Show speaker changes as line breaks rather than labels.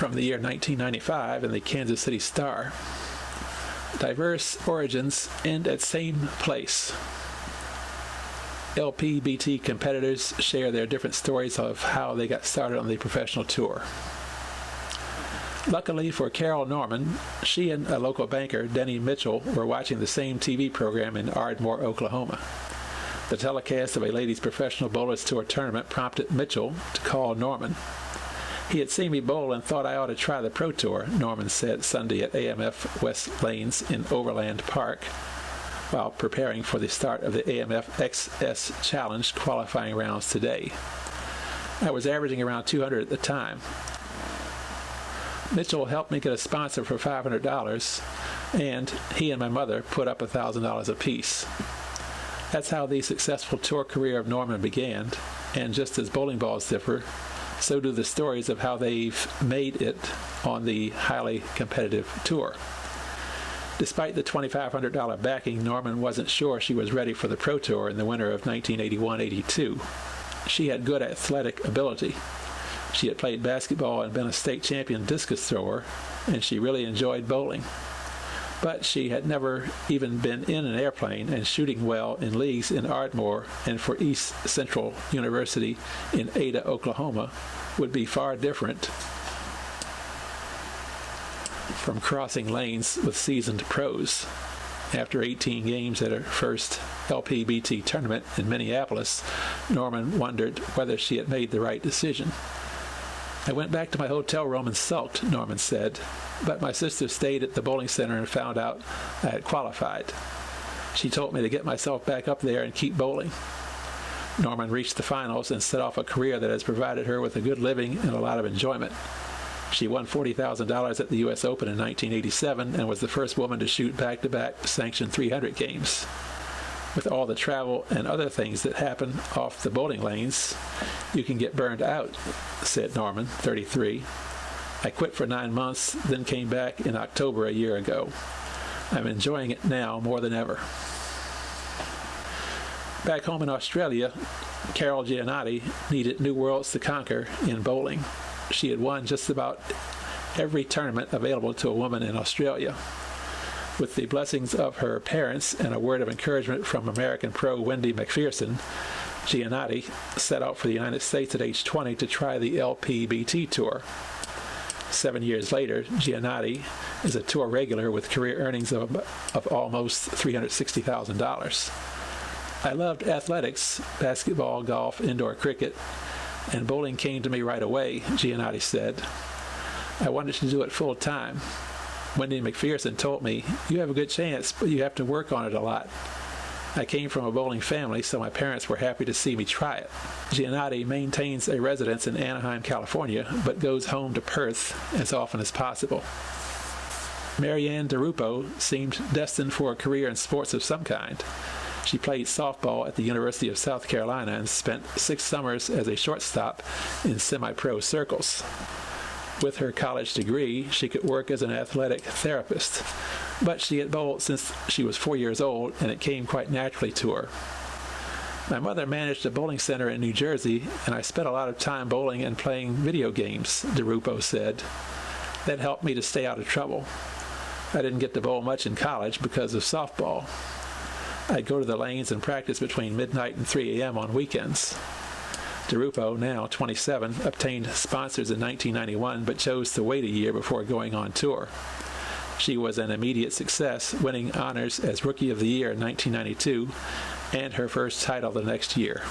from the year 1995 in the Kansas City Star. Diverse origins end at same place. LPBT competitors share their different stories of how they got started on the professional tour. Luckily for Carol Norman, she and a local banker, Denny Mitchell, were watching the same TV program in Ardmore, Oklahoma. The telecast of a ladies' professional bowlers tour tournament prompted Mitchell to call Norman. He had seen me bowl and thought I ought to try the Pro Tour, Norman said Sunday at AMF West Lanes in Overland Park, while preparing for the start of the AMF XS Challenge qualifying rounds today. I was averaging around 200 at the time. Mitchell helped me get a sponsor for $500, and he and my mother put up $1,000 apiece. That's how the successful tour career of Norman began, and just as bowling balls differ, so do the stories of how they've made it on the highly competitive tour. Despite the $2,500 backing, Norman wasn't sure she was ready for the Pro Tour in the winter of 1981-82. She had good athletic ability. She had played basketball and been a state champion discus thrower, and she really enjoyed bowling. But she had never even been in an airplane, and shooting well in leagues in Ardmore and for East Central University in Ada, Oklahoma, would be far different from crossing lanes with seasoned pros. After 18 games at her first LPBT tournament in Minneapolis, Norman wondered whether she had made the right decision. I went back to my hotel room and sulked, Norman said, but my sister stayed at the bowling center and found out I had qualified. She told me to get myself back up there and keep bowling. Norman reached the finals and set off a career that has provided her with a good living and a lot of enjoyment. She won $40,000 at the U.S. Open in 1987 and was the first woman to shoot back-to-back sanctioned 300 games. With all the travel and other things that happen off the bowling lanes, you can get burned out, said Norman, 33. I quit for 9 months, then came back in October a year ago. I'm enjoying it now more than ever. Back home in Australia, Carol Giannotti needed new worlds to conquer in bowling. She had won just about every tournament available to a woman in Australia. With the blessings of her parents and a word of encouragement from American pro Wendy McPherson, Giannotti set out for the United States at age 20 to try the LPBT Tour. 7 years later, Giannotti is a tour regular with career earnings of almost $360,000. I loved athletics, basketball, golf, indoor cricket, and bowling came to me right away, Giannotti said. I wanted to do it full time. Wendy McPherson told me, you have a good chance, but you have to work on it a lot. I came from a bowling family, so my parents were happy to see me try it. Giannotti maintains a residence in Anaheim, California, but goes home to Perth as often as possible. Marianne DeRupo seemed destined for a career in sports of some kind. She played softball at the University of South Carolina and spent 6 summers as a shortstop in semi-pro circles. With her college degree, she could work as an athletic therapist, but she had bowled since she was 4 years old, and it came quite naturally to her. My mother managed a bowling center in New Jersey, and I spent a lot of time bowling and playing video games, DeRupo said. That helped me to stay out of trouble. I didn't get to bowl much in college because of softball. I'd go to the lanes and practice between midnight and 3 a.m. on weekends. DeRupo, now 27, obtained sponsors in 1991 but chose to wait a year before going on tour. She was an immediate success, winning honors as Rookie of the Year in 1992 and her first title the next year.